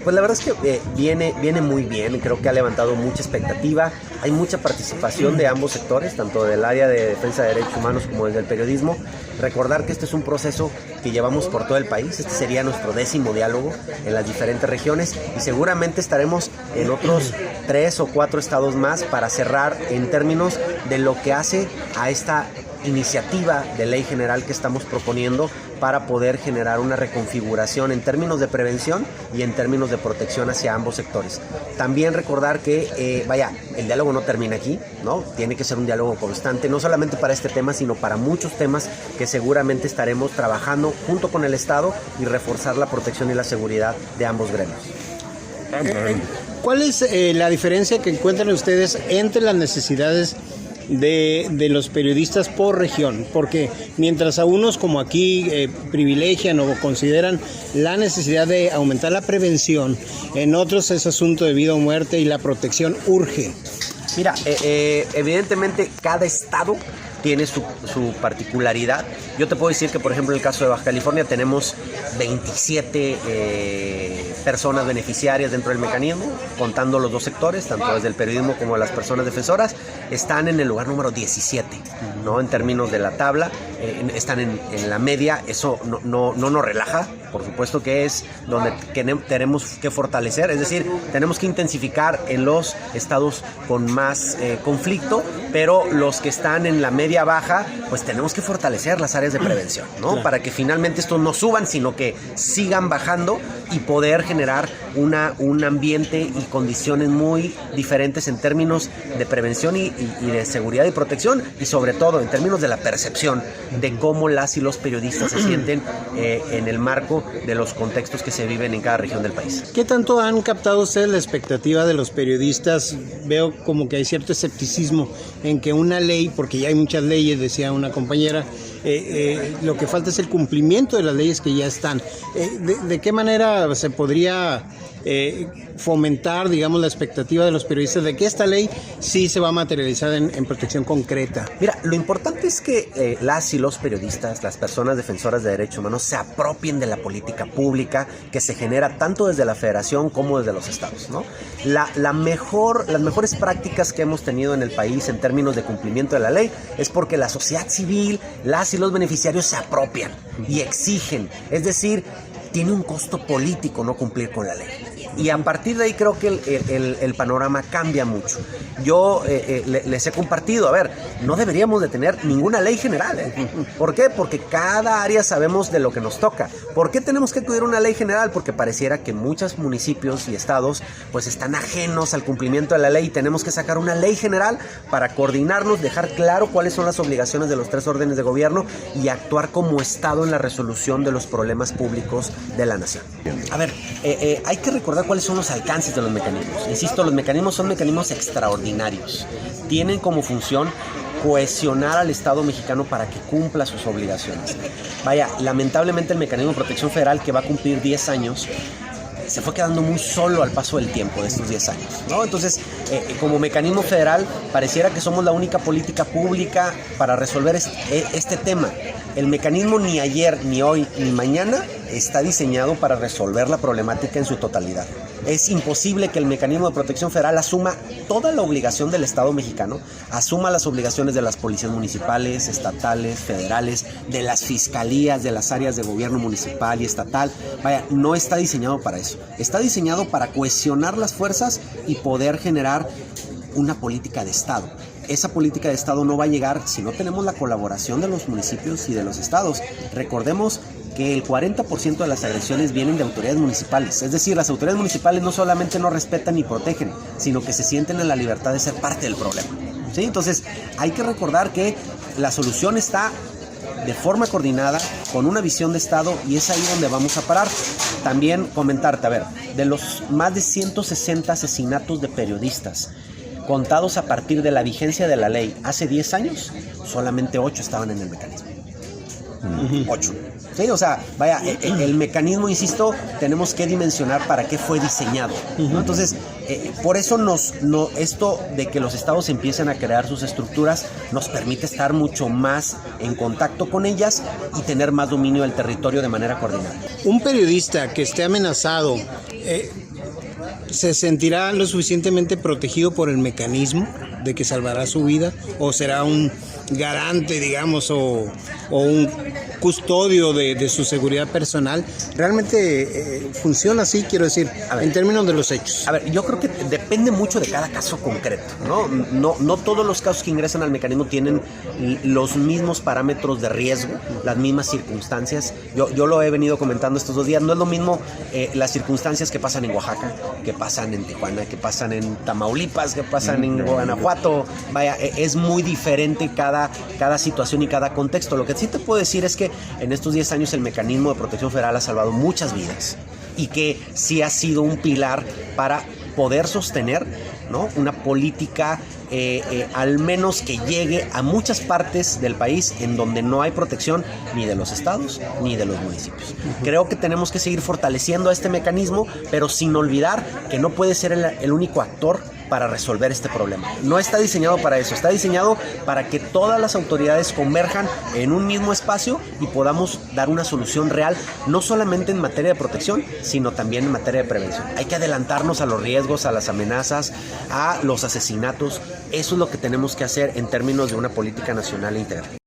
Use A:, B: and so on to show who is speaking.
A: Pues la verdad es que viene muy bien, creo que ha levantado mucha expectativa, hay mucha participación de ambos sectores, tanto del área de defensa de derechos humanos como desde el periodismo. Recordar que este es un proceso que llevamos por todo el país, este sería nuestro 10º diálogo en las diferentes regiones y seguramente estaremos en otros 3 o 4 estados más para cerrar en términos de lo que hace a esta iniciativa de ley general que estamos proponiendo para poder generar una reconfiguración en términos de prevención y en términos de protección hacia ambos sectores. También recordar que, el diálogo no termina aquí, ¿no? Tiene que ser un diálogo constante, no solamente para este tema, sino para muchos temas que seguramente estaremos trabajando junto con el Estado y reforzar la protección y la seguridad de ambos gremios.
B: ¿Cuál es la diferencia que encuentran ustedes entre las necesidades de los periodistas por región? Porque mientras a unos como aquí privilegian o consideran la necesidad de aumentar la prevención, en otros es asunto de vida o muerte y la protección urge.
A: Mira, evidentemente cada estado tiene su particularidad. Yo te puedo decir que, por ejemplo, en el caso de Baja California tenemos 27 personas beneficiarias dentro del mecanismo, contando los dos sectores, tanto desde el periodismo como las personas defensoras, están en el lugar número 17, ¿no? En términos de la tabla, están en la media. Eso no nos relaja, por supuesto que es donde tenemos que fortalecer, es decir, tenemos que intensificar en los estados con más conflicto, pero los que están en la media baja, pues tenemos que fortalecer las áreas de prevención, ¿no? Claro. Para que finalmente estos no suban, sino que sigan bajando y poder generar un ambiente y condiciones muy diferentes en términos de prevención y de seguridad y protección, y sobre todo en términos de la percepción de cómo las y los periodistas se sienten en el marco de los contextos que se viven en cada región del país.
B: ¿Qué tanto han captado ustedes la expectativa de los periodistas? Veo como que hay cierto escepticismo en que una ley, porque ya hay muchas leyes, decía una compañera, lo que falta es el cumplimiento de las leyes que ya están. ¿De qué manera se podría fomentar, digamos, la expectativa de los periodistas de que esta ley sí se va a materializar en protección concreta?
A: Mira, lo importante es que las y los periodistas, las personas defensoras de derechos humanos, se apropien de la política pública que se genera tanto desde la federación como desde los estados, ¿no? Las mejores prácticas que hemos tenido en el país en términos de cumplimiento de la ley es porque la sociedad civil, las y los beneficiarios se apropian y exigen, es decir, tiene un costo político no cumplir con la ley. Y a partir de ahí creo que el panorama cambia mucho. Yo les he compartido, no deberíamos de tener ninguna ley general. ¿Por qué? Porque cada área sabemos de lo que nos toca. ¿Por qué tenemos que acudir a una ley general? Porque pareciera que muchos municipios y estados pues están ajenos al cumplimiento de la ley y tenemos que sacar una ley general para coordinarnos, dejar claro cuáles son las obligaciones de los 3 órdenes de gobierno y actuar como estado en la resolución de los problemas públicos de la nación. Hay que recordar cuáles son los alcances de los mecanismos. Insisto, los mecanismos son mecanismos extraordinarios. Tienen como función cohesionar al Estado mexicano para que cumpla sus obligaciones. Lamentablemente el mecanismo de protección federal, que va a cumplir 10 años, se fue quedando muy solo al paso del tiempo de estos 10 años, ¿no? Entonces, como mecanismo federal, pareciera que somos la única política pública para resolver este tema. El mecanismo ni ayer, ni hoy, ni mañana está diseñado para resolver la problemática en su totalidad. Es imposible que el mecanismo de protección federal asuma toda la obligación del Estado mexicano, asuma las obligaciones de las policías municipales, estatales, federales, de las fiscalías, de las áreas de gobierno municipal y estatal. No está diseñado para eso. Está diseñado para cohesionar las fuerzas y poder generar una política de Estado. Esa política de Estado no va a llegar si no tenemos la colaboración de los municipios y de los estados. Recordemos que el 40% de las agresiones vienen de autoridades municipales. Es decir, las autoridades municipales no solamente no respetan ni protegen, sino que se sienten en la libertad de ser parte del problema, ¿sí? Entonces, hay que recordar que la solución está de forma coordinada, con una visión de Estado, y es ahí donde vamos a parar. También comentarte, de los más de 160 asesinatos de periodistas contados a partir de la vigencia de la ley hace 10 años, solamente 8 estaban en el mecanismo. 8. Sí, el mecanismo, insisto, tenemos que dimensionar para qué fue diseñado, ¿no? Entonces, por eso esto de que los estados empiecen a crear sus estructuras nos permite estar mucho más en contacto con ellas y tener más dominio del territorio de manera coordinada.
B: Un periodista que esté amenazado ¿Se sentirá lo suficientemente protegido por el mecanismo de que salvará su vida? ¿O será un garante, digamos, o un custodio de su seguridad personal? ¿Realmente funciona así, quiero decir, en términos de los hechos?
A: A ver, yo creo que depende mucho de cada caso concreto, ¿no? No todos los casos que ingresan al mecanismo tienen los mismos parámetros de riesgo, las mismas circunstancias. Yo lo he venido comentando estos 2 días. No es lo mismo las circunstancias que pasan en Oaxaca, que pasan en Tijuana, que pasan en Tamaulipas, que pasan en Guanajuato. Vaya, es muy diferente cada situación y cada contexto. Lo que sí te puedo decir es que en estos 10 años el mecanismo de protección federal ha salvado muchas vidas y que sí ha sido un pilar para poder sostener, ¿no?, una política al menos que llegue a muchas partes del país en donde no hay protección ni de los estados ni de los municipios. Creo que tenemos que seguir fortaleciendo a este mecanismo, pero sin olvidar que no puede ser el único actor para resolver este problema. No está diseñado para eso, está diseñado para que todas las autoridades converjan en un mismo espacio y podamos dar una solución real, no solamente en materia de protección, sino también en materia de prevención. Hay que adelantarnos a los riesgos, a las amenazas, a los asesinatos. Eso es lo que tenemos que hacer en términos de una política nacional integral.